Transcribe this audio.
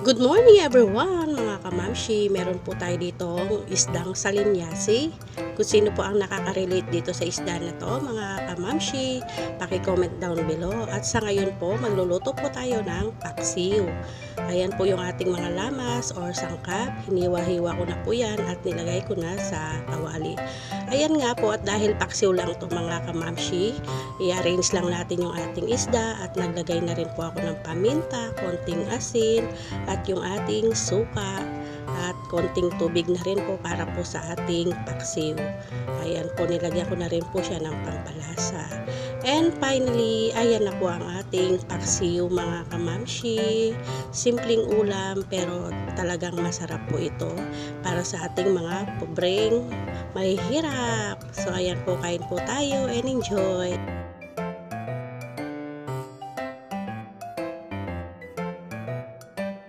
Good morning everyone mga kamamshi. Meron po tayo dito isdang salinyasi. Kung sino po ang nakaka-relate dito sa isda na to mga kamamshi, paki-comment down below. At sa ngayon po, magluluto po tayo ng paksiw. Ayan po yung ating mga lamas or sangkap. Hiniwa-hiwa ko na po yan at nilagay ko na sa kawali. Ayan nga po, at dahil paksiw lang to mga kamamshi, i-arrange lang natin yung ating isda at naglagay na rin po ako ng paminta, konting asin, at yung ating suka at konting tubig na rin po para po sa ating paksiw. Ayan po, nilagyan ko na rin po siya ng pampalasa. And finally, ayan na po ang ating paksiw mga kamamshi. Simpleng ulam pero talagang masarap po ito para sa ating mga pobreng mahihirap. So ayan po, kain po tayo and enjoy.